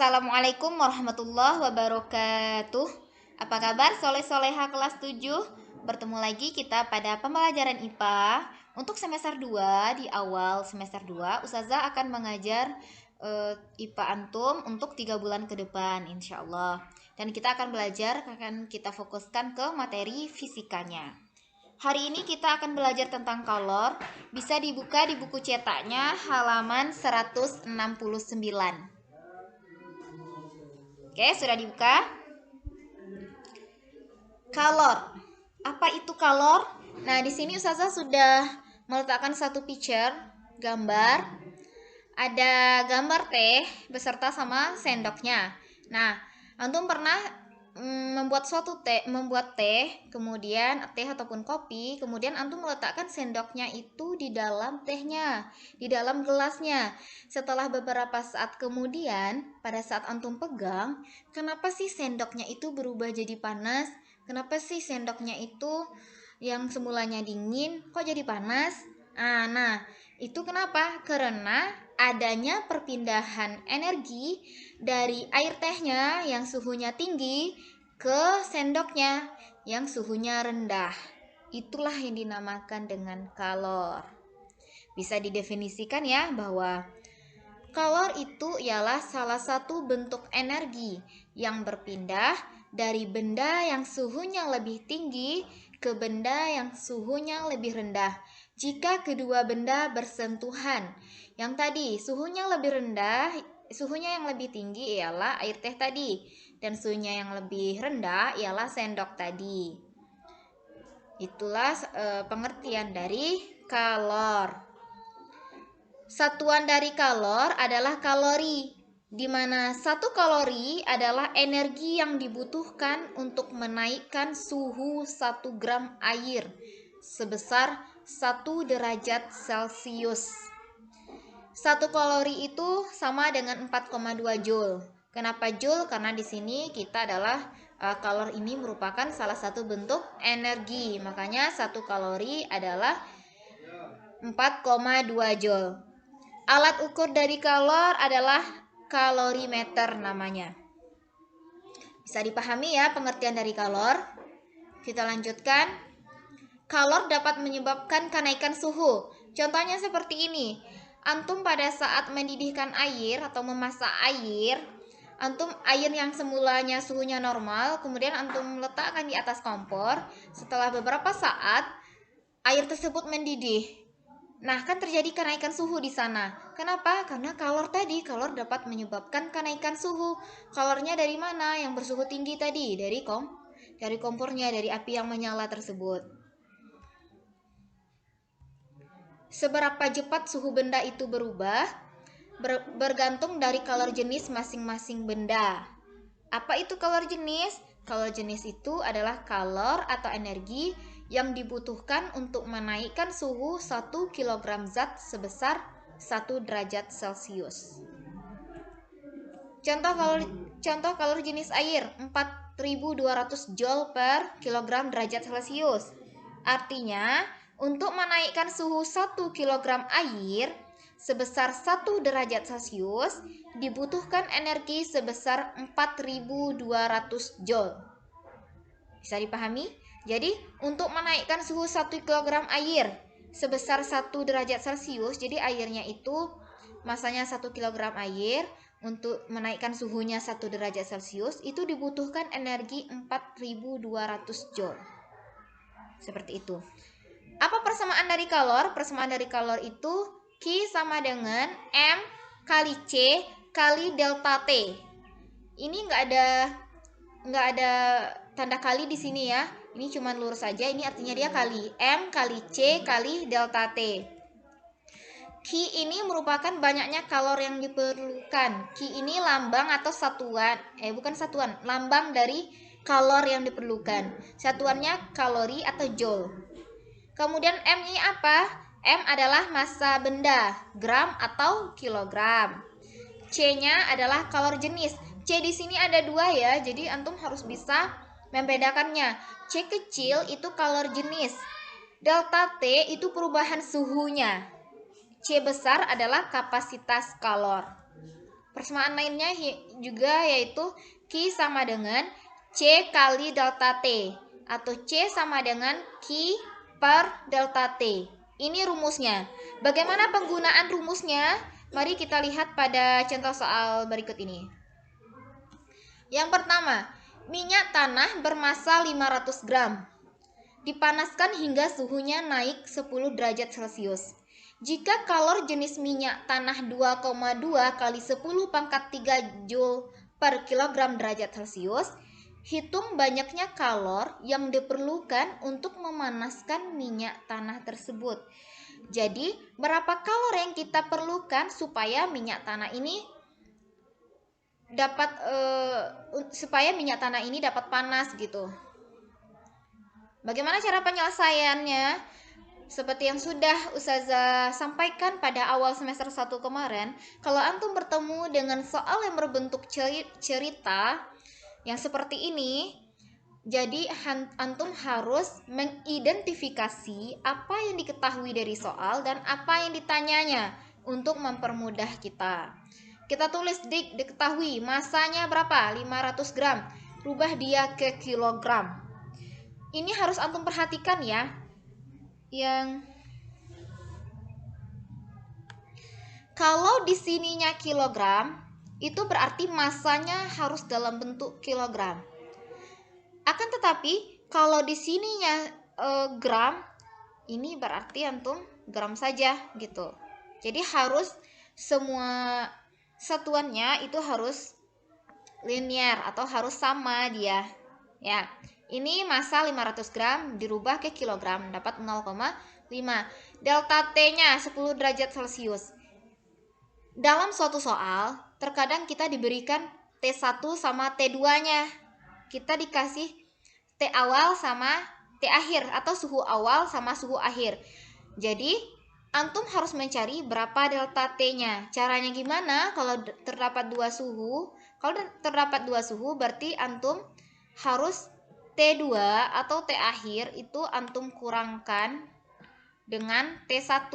Assalamualaikum warahmatullahi wabarakatuh. Apa kabar soleh-soleha kelas 7? Bertemu lagi kita pada pembelajaran IPA. Untuk semester 2, di awal semester 2 Ustazah akan mengajar IPA Antum untuk 3 bulan ke depan insya Allah. Dan kita akan kita fokuskan ke materi fisikanya. Hari ini kita akan belajar tentang kolor. Bisa dibuka di buku cetaknya halaman 169. Oke, sudah dibuka? Color. Apa itu color? Nah, di sini Ustazah sudah meletakkan satu picture, gambar. Ada gambar teh beserta sama sendoknya. Nah, antum pernah membuat teh, kemudian teh ataupun kopi, kemudian antum meletakkan sendoknya itu di dalam tehnya, di dalam gelasnya. Setelah beberapa saat kemudian, pada saat antum pegang, kenapa sih sendoknya itu berubah jadi panas? Kenapa sih sendoknya itu yang semulanya dingin kok jadi panas? Nah, itu kenapa? Karena adanya perpindahan energi dari air tehnya yang suhunya tinggi ke sendoknya yang suhunya rendah. Itulah yang dinamakan dengan kalor. Bisa didefinisikan ya bahwa kalor itu ialah salah satu bentuk energi yang berpindah dari benda yang suhunya lebih tinggi ke benda yang suhunya lebih rendah. Jika kedua benda bersentuhan, yang tadi suhunya lebih rendah, suhunya yang lebih tinggi ialah air teh tadi, dan suhunya yang lebih rendah ialah sendok tadi. Itulah pengertian dari kalor. Satuan dari kalor adalah kalori, di mana 1 kalori adalah energi yang dibutuhkan untuk menaikkan suhu 1 gram air sebesar 1 derajat Celcius. 1 kalori itu sama dengan 4,2 joule. Kenapa joule? Karena di sini kita adalah kalor ini merupakan salah satu bentuk energi. Makanya 1 kalori adalah 4,2 joule. Alat ukur dari kalor adalah kalorimeter namanya. Bisa dipahami ya pengertian dari kalor? Kita lanjutkan. Kalor dapat menyebabkan kenaikan suhu. Contohnya seperti ini. Antum pada saat mendidihkan air atau memasak air, air yang semulanya suhunya normal, kemudian antum letakkan di atas kompor. Setelah beberapa saat, air tersebut mendidih. Nah, kan terjadi kenaikan suhu di sana. Kenapa? Karena kalor dapat menyebabkan kenaikan suhu. Kalornya dari mana? Yang bersuhu tinggi tadi, dari kompornya, dari api yang menyala tersebut. Seberapa cepat suhu benda itu berubah? Bergantung dari kalor jenis masing-masing benda. Apa itu kalor jenis? Kalor jenis itu adalah kalor atau energi yang dibutuhkan untuk menaikkan suhu 1 kg zat sebesar 1 derajat Celcius. Contoh kalor jenis air 4.200 joule per kilogram derajat Celcius. Artinya, untuk menaikkan suhu 1 kg air sebesar 1 derajat Celcius dibutuhkan energi sebesar 4.200 joule. Bisa dipahami? Jadi, untuk menaikkan suhu 1 kg air sebesar 1 derajat Celcius, jadi airnya itu masanya 1 kg air, untuk menaikkan suhunya 1 derajat Celcius, itu dibutuhkan energi 4.200 joule. Seperti itu. Apa persamaan dari kalor? Persamaan dari kalor itu Q sama dengan M kali C kali delta T. Ini nggak ada tanda kali di sini ya. Ini cuma lurus saja. Ini artinya dia kali M kali C kali delta T. Q ini merupakan banyaknya kalor yang diperlukan. Q ini lambang atau satuan, lambang dari kalor yang diperlukan. Satuannya kalori atau joule. Kemudian M ini apa? M adalah massa benda, gram atau kilogram. C-nya adalah kalor jenis. C di sini ada 2 ya, jadi antum harus bisa membedakannya. C kecil itu kalor jenis. Delta T itu perubahan suhunya. C besar adalah kapasitas kalor. Persamaan lainnya juga yaitu Q sama dengan C kali delta T, atau C sama dengan Q per delta T. Ini rumusnya. Bagaimana penggunaan rumusnya? Mari kita lihat pada contoh soal berikut ini. Yang pertama, minyak tanah bermassa 500 gram. Dipanaskan hingga suhunya naik 10 derajat Celcius. Jika kalor jenis minyak tanah 2,2 kali 10 pangkat 3 Joule per kilogram derajat Celcius, hitung banyaknya kalor yang diperlukan untuk memanaskan minyak tanah tersebut. Jadi, berapa kalor yang kita perlukan supaya minyak tanah ini dapat panas gitu. Bagaimana cara penyelesaiannya? Seperti yang sudah Ustazah sampaikan pada awal semester 1 kemarin, kalau antum bertemu dengan soal yang berbentuk cerita yang seperti ini, jadi antum harus mengidentifikasi apa yang diketahui dari soal dan apa yang ditanyanya untuk mempermudah kita. Kita tulis diketahui masanya berapa? 500 gram. Rubah dia ke kilogram. Ini harus antum perhatikan ya. Yang kalau di sininya kilogram, itu berarti masanya harus dalam bentuk kilogram. Akan tetapi kalau di sininya gram, ini berarti antum gram saja gitu. Jadi harus semua satuannya itu harus linear atau harus sama dia. Ya. Ini massa 500 gram dirubah ke kilogram dapat 0,5. Delta T-nya 10 derajat Celcius. Dalam suatu soal, terkadang kita diberikan T1 sama T2-nya. Kita dikasih T awal sama T akhir atau suhu awal sama suhu akhir. Jadi, antum harus mencari berapa delta T-nya. Caranya gimana? Kalau terdapat dua suhu, berarti antum harus T2 atau T akhir itu antum kurangkan dengan T1.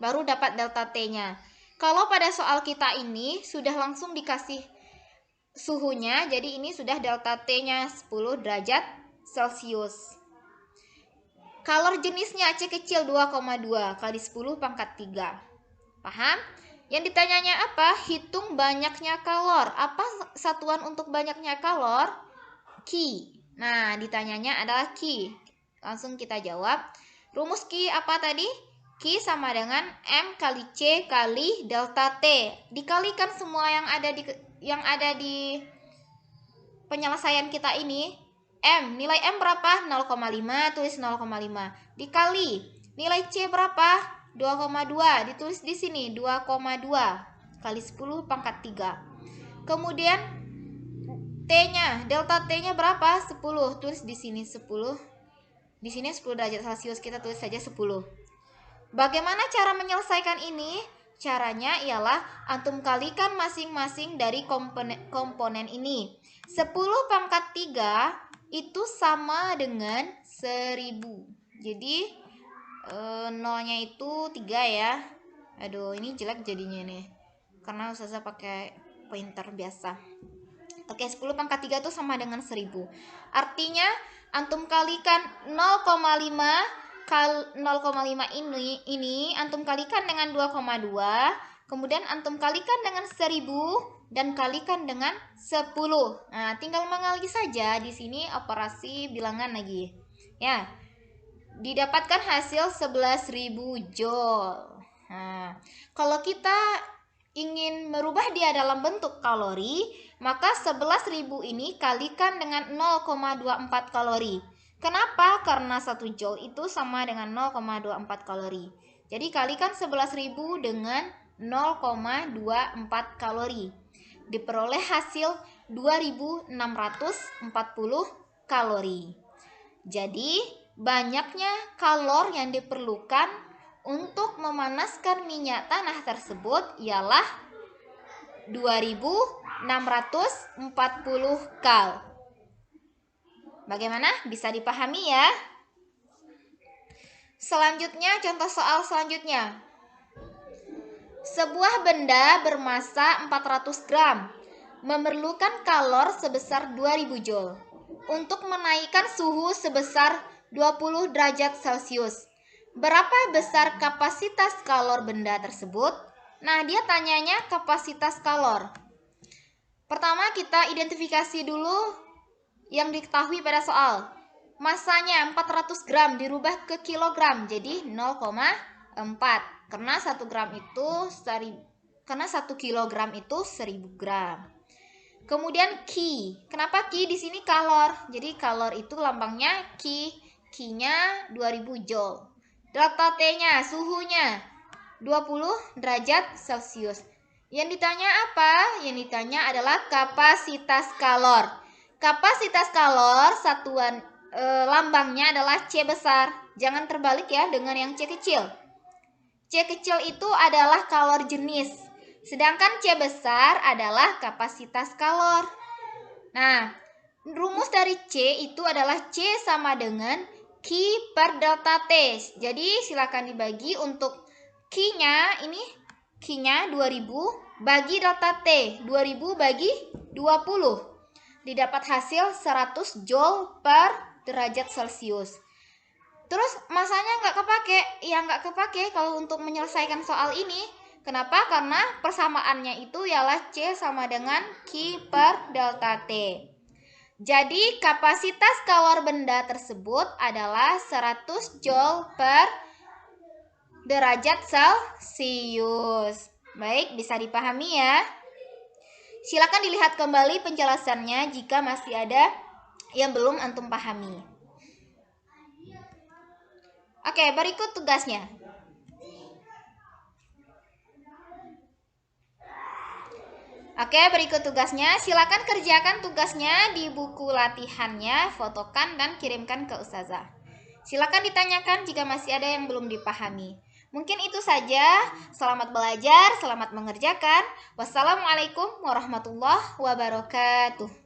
Baru dapat delta T-nya. Kalau pada soal kita ini sudah langsung dikasih suhunya, jadi ini sudah delta T-nya 10 derajat Celcius. Kalor jenisnya C kecil 2,2 kali 10 pangkat 3. Paham? Yang ditanyanya apa? Hitung banyaknya kalor. Apa satuan untuk banyaknya kalor? Q. Nah, ditanyanya adalah Q. Langsung kita jawab. Rumus Q apa tadi? Q sama dengan M kali C kali delta T. Dikalikan semua yang ada di penyelesaian kita ini. Nilai M berapa? 0,5, tulis 0,5. Dikali nilai C berapa? 2,2, ditulis di sini 2,2 kali 10 pangkat 3. Kemudian T-nya, delta T-nya berapa? 10, tulis di sini 10. Di sini 10 derajat Celcius, kita tulis saja 10. Bagaimana cara menyelesaikan ini? Caranya ialah antum kalikan masing-masing dari komponen ini. 10 pangkat 3 itu sama dengan 1000. Jadi nolnya itu 3 ya. Aduh, ini jelek jadinya nih, karena Ustazah pakai pointer biasa. Oke, 10 pangkat 3 itu sama dengan 1000. Artinya antum kalikan 0,5 ini antum kalikan dengan 2,2, kemudian antum kalikan dengan 1000 dan kalikan dengan 10. Nah, tinggal mengali saja di sini operasi bilangan lagi. Ya. Didapatkan hasil 11.000 Joule. Nah, kalau kita ingin merubah dia dalam bentuk kalori, maka 11.000 ini kalikan dengan 0,24 kalori. Kenapa? Karena 1 Joule itu sama dengan 0,24 kalori. Jadi kalikan 11.000 dengan 0,24 kalori. Diperoleh hasil 2.640 kalori. Jadi banyaknya kalor yang diperlukan untuk memanaskan minyak tanah tersebut ialah 2640 kal. Bagaimana? Bisa dipahami ya? Selanjutnya, contoh soal selanjutnya. Sebuah benda bermassa 400 gram memerlukan kalor sebesar 2000 joule untuk menaikkan suhu sebesar 20 derajat Celcius. Berapa besar kapasitas kalor benda tersebut? Nah, dia tanyanya kapasitas kalor. Pertama, kita identifikasi dulu yang diketahui pada soal. Masanya 400 gram dirubah ke kilogram, jadi 0,4. Karena 1 gram itu 1 kilogram itu 1000 gram. Kemudian Ki. Kenapa Ki di sini kalor? Jadi kalor itu lambangnya Ki. Ki-nya 2000 joule. Delta T-nya suhunya 20 derajat Celcius. Yang ditanya apa? Yang ditanya adalah kapasitas kalor. Kapasitas kalor satuan lambangnya adalah C besar. Jangan terbalik ya dengan yang C kecil. C kecil itu adalah kalor jenis, sedangkan C besar adalah kapasitas kalor. Nah, rumus dari C itu adalah C sama dengan Q per delta T. Jadi silakan dibagi untuk Q-nya, ini Q-nya 2000 bagi delta T, 2000 bagi 20. Didapat hasil 100 joule per derajat Celcius. Terus masanya nggak kepake? Ya nggak kepake kalau untuk menyelesaikan soal ini. Kenapa? Karena persamaannya itu ialah C sama dengan Q per delta T. Jadi kapasitas kalor benda tersebut adalah 100 joule per derajat Celcius. Baik, bisa dipahami ya. Silakan dilihat kembali penjelasannya jika masih ada yang belum antum pahami. Oke, berikut tugasnya. Oke, berikut tugasnya. Silakan kerjakan tugasnya di buku latihannya, fotokan dan kirimkan ke Ustazah. Silakan ditanyakan jika masih ada yang belum dipahami. Mungkin itu saja. Selamat belajar, selamat mengerjakan. Wassalamualaikum warahmatullahi wabarakatuh.